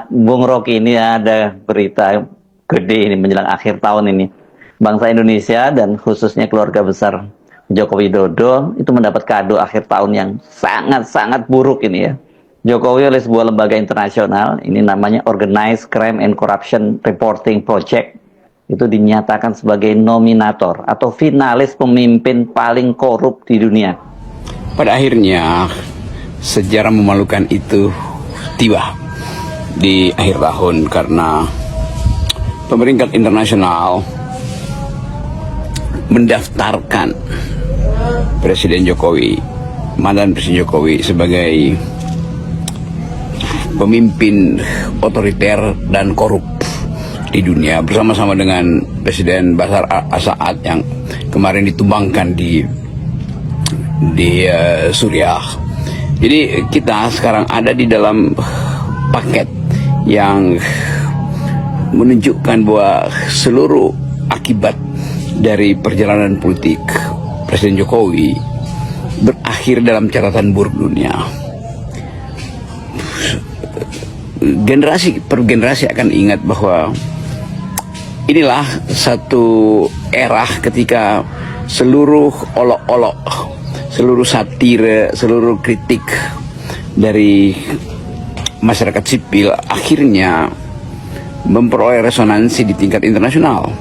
Bung Rocky, ini ada berita gede ini menjelang akhir tahun ini. Bangsa Indonesia dan khususnya keluarga besar Joko Widodo itu mendapat kado akhir tahun yang sangat-sangat buruk ini ya. Jokowi oleh sebuah lembaga internasional, ini namanya Organized Crime and Corruption Reporting Project, itu dinyatakan sebagai nominator atau finalis pemimpin paling korup di dunia. Pada akhirnya sejarah memalukan itu tiba di akhir tahun karena pemerintah internasional mendaftarkan Presiden Jokowi, mantan Presiden Jokowi sebagai pemimpin otoriter dan korup di dunia bersama-sama dengan Presiden Bashar al-Assad yang kemarin ditumbangkan di Suriah. Jadi kita sekarang ada di dalam paket yang menunjukkan bahwa seluruh akibat dari perjalanan politik Presiden Jokowi berakhir dalam catatan buruk dunia. Generasi per generasi akan ingat bahwa inilah satu era ketika seluruh olok-olok, seluruh satire, seluruh kritik dari masyarakat sipil akhirnya memperoleh resonansi di tingkat internasional.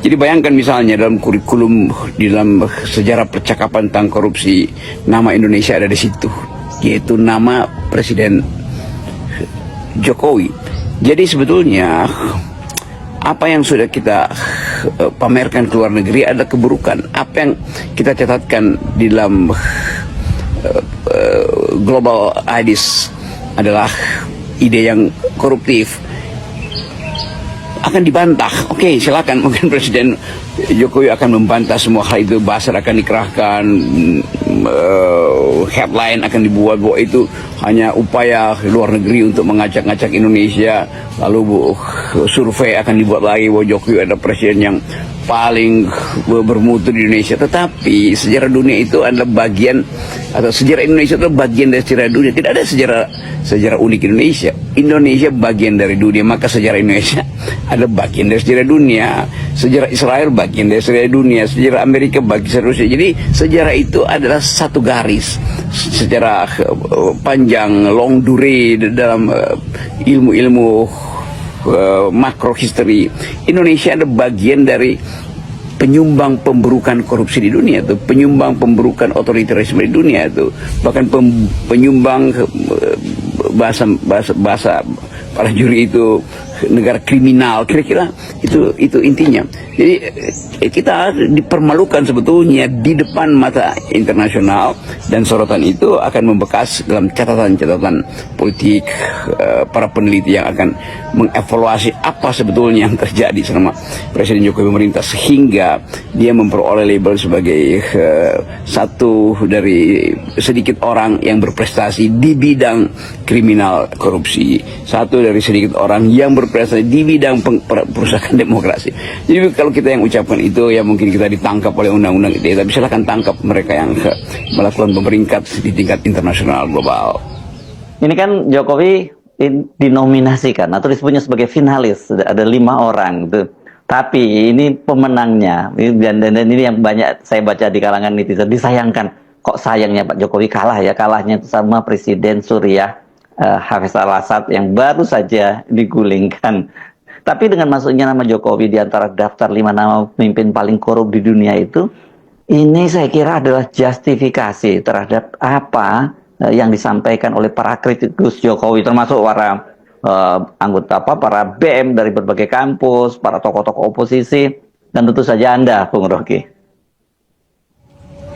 Jadi bayangkan misalnya dalam kurikulum, di dalam sejarah percakapan tentang korupsi, nama Indonesia ada di situ, yaitu nama Presiden Jokowi. Jadi sebetulnya apa yang sudah kita pamerkan ke luar negeri adalah keburukan. Apa yang kita catatkan di dalam global IDIS adalah ide yang koruptif, akan dibantah. Oke, silakan, mungkin Presiden Jokowi akan membantah semua hal itu, buzzer akan dikerahkan, headline akan dibuat bahwa itu hanya upaya luar negeri untuk mengacak-ngacak Indonesia, lalu survei akan dibuat lagi bahwa Jokowi adalah presiden yang paling bermutu di Indonesia. Tetapi sejarah dunia itu adalah bagian, atau sejarah Indonesia adalah bagian dari sejarah dunia. Tidak ada sejarah unik Indonesia. Indonesia bagian dari dunia, maka sejarah Indonesia adalah bagian dari sejarah dunia. Sejarah Israel bagian dari sejarah dunia, sejarah Amerika bagian dari Rusia. Jadi sejarah itu adalah satu garis secara panjang, long durée dalam ilmu-ilmu makro history. Indonesia ada bagian dari penyumbang pemburukan korupsi di dunia itu, penyumbang pemburukan otoritarisme di dunia itu, bahkan penyumbang bahasa para juri itu negara kriminal. Kira-kira itu intinya. Jadi kita dipermalukan sebetulnya di depan mata internasional, dan sorotan itu akan membekas dalam catatan-catatan politik para peneliti yang akan mengevaluasi apa sebetulnya yang terjadi selama Presiden Jokowi memerintah, sehingga dia memperoleh label sebagai satu dari sedikit orang yang berprestasi di bidang kriminal korupsi, satu dari sedikit orang yang berprestasi di bidang perusahaan demokrasi. Jadi kalau kita yang ucapkan itu, ya mungkin kita ditangkap oleh undang-undang ITE, tapi silahkan tangkap mereka yang melakukan pemeringkat di tingkat internasional global. Ini kan Jokowi dinominasikan atau disebutnya sebagai finalis, ada 5 orang tuh. Tapi ini pemenangnya, dan ini yang banyak saya baca di kalangan netizen, disayangkan. Kok sayangnya Pak Jokowi kalah ya? Kalahnya itu sama Presiden Suriah Hafiz al-Assad yang baru saja digulingkan. Tapi dengan masuknya nama Jokowi di antara daftar 5 nama pemimpin paling korup di dunia itu, ini saya kira adalah justifikasi terhadap apa yang disampaikan oleh para kritikus Jokowi, termasuk para anggota para BM dari berbagai kampus, para tokoh-tokoh oposisi, dan tentu saja Anda, Bung Rocky.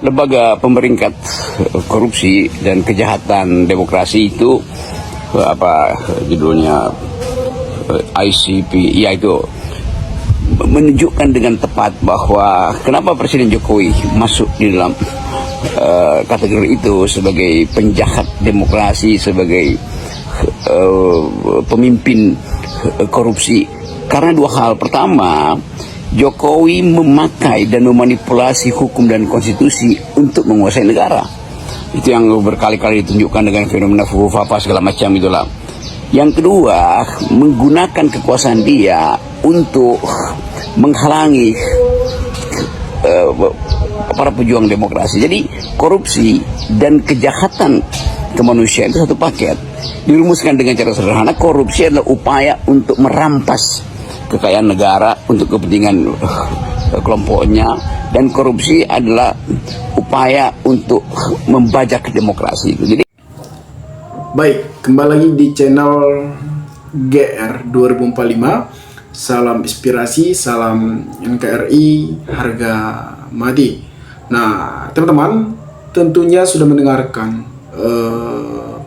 Lembaga pemeringkat korupsi dan kejahatan demokrasi itu apa judulnya, ICP, yaitu menunjukkan dengan tepat bahwa kenapa Presiden Jokowi masuk di dalam kategori itu sebagai penjahat demokrasi, sebagai pemimpin korupsi. Karena 2 hal. Pertama, Jokowi memakai dan memanipulasi hukum dan konstitusi untuk menguasai negara. Itu yang berkali-kali ditunjukkan dengan fenomena fufu fapa segala macam itulah. Yang kedua, menggunakan kekuasaan dia untuk menghalangi para pejuang demokrasi. Jadi korupsi dan kejahatan kemanusiaan itu satu paket. Dirumuskan dengan cara sederhana, korupsi adalah upaya untuk merampas kekayaan negara untuk kepentingan kelompoknya, dan korupsi adalah upaya untuk membajak demokrasi. Jadi baik, kembali lagi di channel GR 2045. Salam inspirasi, salam NKRI, harga mati. Nah, teman-teman tentunya sudah mendengarkan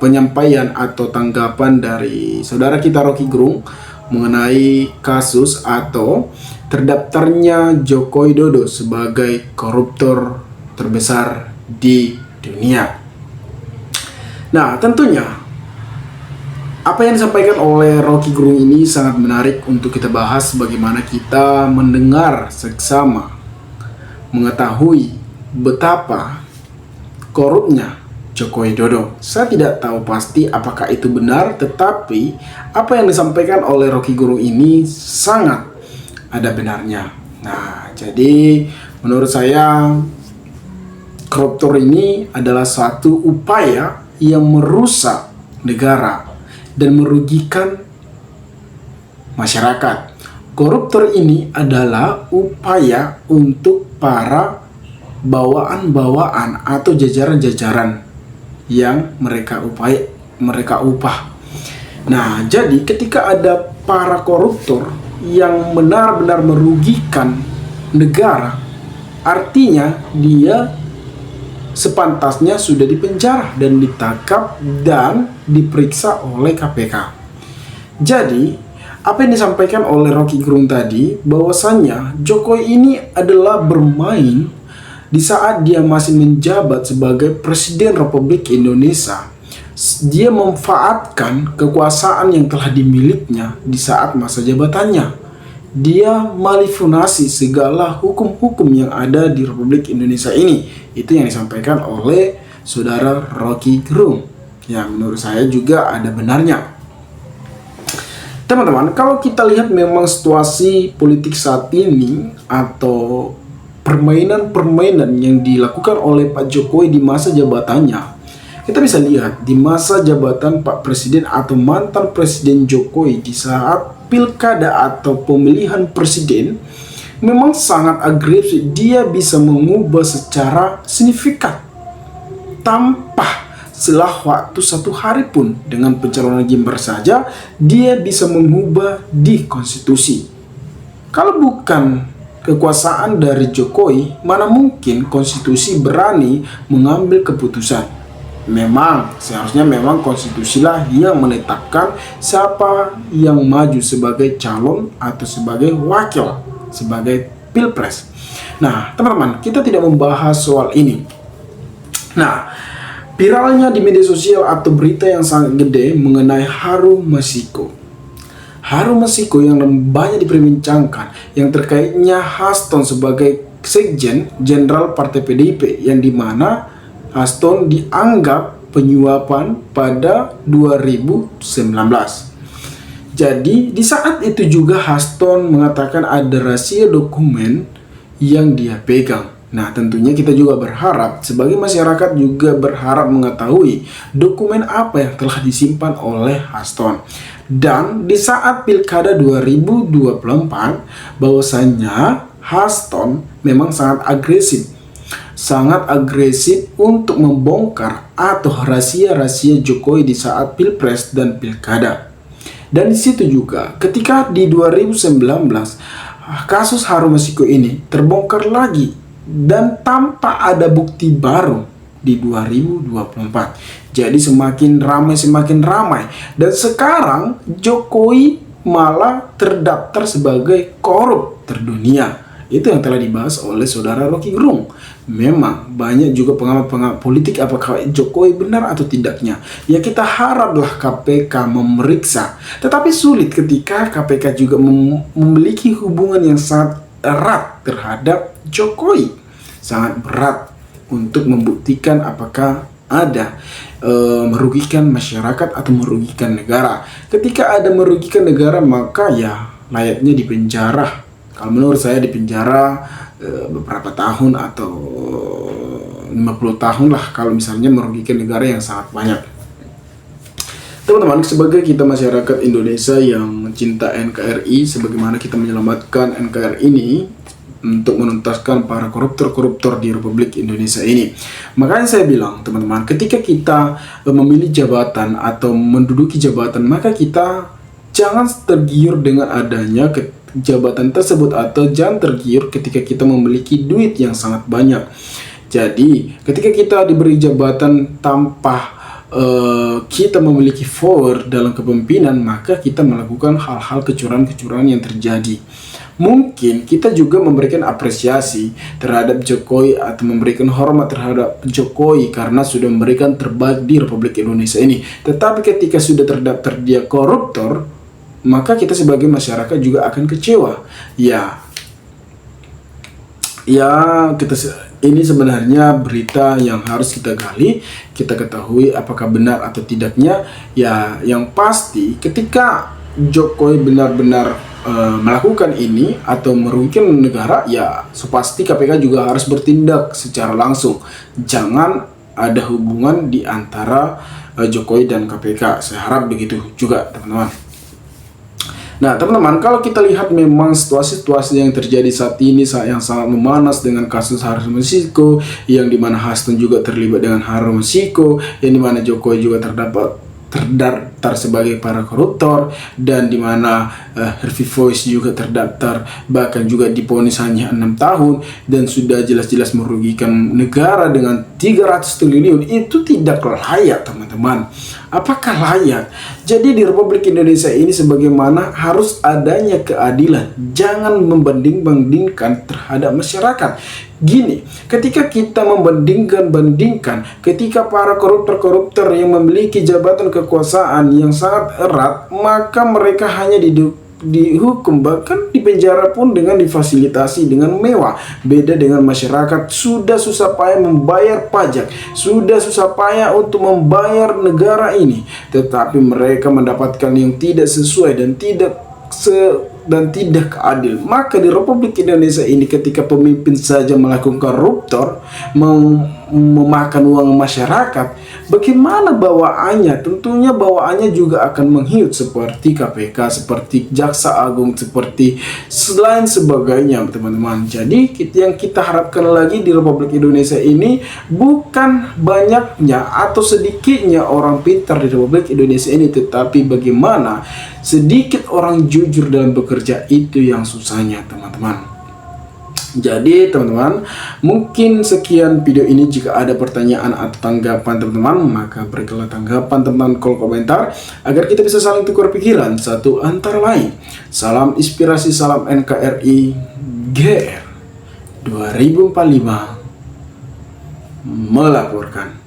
penyampaian atau tanggapan dari saudara kita Rocky Gerung mengenai kasus atau terdaftarnya Joko Widodo sebagai koruptor terbesar di dunia. Nah, tentunya apa yang disampaikan oleh Rocky Gerung ini sangat menarik untuk kita bahas, bagaimana kita mendengar seksama, mengetahui betapa korupnya Joko Widodo. Saya tidak tahu pasti apakah itu benar, tetapi apa yang disampaikan oleh Rocky Gerung ini sangat ada benarnya. Nah, jadi menurut saya koruptor ini adalah suatu upaya yang merusak negara dan merugikan masyarakat. Koruptor ini adalah upaya untuk para bawaan-bawaan atau jajaran-jajaran yang mereka upah. Nah, jadi ketika ada para koruptor yang benar-benar merugikan negara, artinya dia sepantasnya sudah dipenjara dan ditangkap dan diperiksa oleh KPK. Jadi, apa yang disampaikan oleh Rocky Gerung tadi, bahwasannya Jokowi ini adalah bermain di saat dia masih menjabat sebagai Presiden Republik Indonesia. Dia memanfaatkan kekuasaan yang telah dimilikinya di saat masa jabatannya. Dia manipulasi segala hukum-hukum yang ada di Republik Indonesia ini. Itu yang disampaikan oleh saudara Rocky Gerung, yang menurut saya juga ada benarnya. Teman-teman, kalau kita lihat memang situasi politik saat ini atau permainan-permainan yang dilakukan oleh Pak Jokowi di masa jabatannya, kita bisa lihat di masa jabatan Pak Presiden atau mantan Presiden Jokowi di saat pilkada atau pemilihan presiden memang sangat agresif. Dia bisa mengubah secara signifikan tanpa setelah waktu 1 hari pun, dengan pencalonan Gibran saja dia bisa mengubah di konstitusi. Kalau bukan kekuasaan dari Jokowi, mana mungkin konstitusi berani mengambil keputusan. Memang seharusnya memang konstitusilah yang menetapkan siapa yang maju sebagai calon atau sebagai wakil, sebagai pilpres. Nah, teman-teman, kita tidak membahas soal ini. Nah, viralnya di media sosial atau berita yang sangat gede mengenai Harun Masiku. Harun Masiku yang banyak diperbincangkan, yang terkaitnya Haston sebagai Sekjen Jenderal Partai PDIP, yang dimana Haston dianggap penyuapan pada 2019. Jadi di saat itu juga Haston mengatakan ada rahasia dokumen yang dia pegang. Nah, tentunya kita juga berharap, sebagai masyarakat juga berharap mengetahui dokumen apa yang telah disimpan oleh Haston. Dan di saat Pilkada 2024, bahwasanya Haston memang sangat agresif untuk membongkar atau rahasia-rahasia Jokowi di saat Pilpres dan Pilkada. Dan di situ juga ketika di 2019 kasus Harun Masiku ini terbongkar lagi dan tanpa ada bukti baru di 2024. Jadi semakin ramai dan sekarang Jokowi malah terdaftar sebagai koruptor terdunia. Itu yang telah dibahas oleh saudara Rocky Gerung. Memang banyak juga pengamat-pengamat politik apakah Jokowi benar atau tidaknya. Ya, kita haraplah KPK memeriksa. Tetapi sulit ketika KPK juga memiliki hubungan yang sangat erat terhadap Jokowi. Sangat berat untuk membuktikan apakah ada merugikan masyarakat atau merugikan negara. Ketika ada merugikan negara, maka ya layaknya dipenjara. Kalau menurut saya dipenjara beberapa tahun atau 50 tahun lah kalau misalnya merugikan negara yang sangat banyak. Teman-teman, sebagai kita masyarakat Indonesia yang mencinta NKRI, sebagaimana kita menyelamatkan NKRI ini untuk menuntaskan para koruptor-koruptor di Republik Indonesia ini. Makanya saya bilang, teman-teman, ketika kita memilih jabatan atau menduduki jabatan, maka kita jangan tergiur dengan adanya jabatan tersebut atau jangan tergiur ketika kita memiliki duit yang sangat banyak. Jadi, ketika kita diberi jabatan tanpa kita memiliki power dalam kepemimpinan, maka kita melakukan hal-hal kecurangan-kecurangan yang terjadi. Mungkin kita juga memberikan apresiasi terhadap Jokowi atau memberikan hormat terhadap Jokowi karena sudah memberikan terbaik di Republik Indonesia ini. Tetapi ketika sudah terdaftar dia koruptor, maka kita sebagai masyarakat juga akan kecewa. Ini sebenarnya berita yang harus kita gali, kita ketahui apakah benar atau tidaknya. Ya, yang pasti ketika Jokowi benar-benar melakukan ini atau merugikan negara, ya pasti KPK juga harus bertindak secara langsung. Jangan ada hubungan di antara Jokowi dan KPK. Saya harap begitu juga, teman-teman. Nah, teman-teman, kalau kita lihat memang situasi-situasi yang terjadi saat ini yang sangat memanas dengan kasus Harun Masiku, yang dimana Hasto juga terlibat dengan Harun Masiku, yang dimana Jokowi juga terdaftar sebagai para koruptor, dan dimana Harvey Voice juga terdaftar bahkan juga divonis hanya 6 tahun dan sudah jelas-jelas merugikan negara dengan 300 triliun. Itu tidak layak, teman-teman. Apakah layak? Jadi di Republik Indonesia ini sebagaimana harus adanya keadilan. Jangan membanding-bandingkan terhadap masyarakat. Gini, ketika kita membandingkan ketika para koruptor-koruptor yang memiliki jabatan kekuasaan yang sangat erat, maka mereka hanya dihukum, bahkan dipenjara pun dengan difasilitasi dengan mewah. Beda dengan masyarakat, sudah susah payah membayar pajak, sudah susah payah untuk membayar negara ini, tetapi mereka mendapatkan yang tidak sesuai dan tidak adil. Maka di Republik Indonesia ini ketika pemimpin saja melakukan koruptor, memakan uang masyarakat, bagaimana bawaannya? Tentunya bawaannya juga akan menghiut seperti KPK, seperti Jaksa Agung, seperti selain sebagainya, teman-teman. Jadi yang kita harapkan lagi di Republik Indonesia ini bukan banyaknya atau sedikitnya orang pintar di Republik Indonesia ini, tetapi bagaimana sedikit orang jujur dalam bekerja, itu yang susahnya, teman-teman. Jadi teman-teman, mungkin sekian video ini. Jika ada pertanyaan atau tanggapan teman-teman, maka berikanlah tanggapan teman-teman, kolom komentar, agar kita bisa saling tukar pikiran satu antara lain. Salam inspirasi, salam NKRI GR 2045 melaporkan.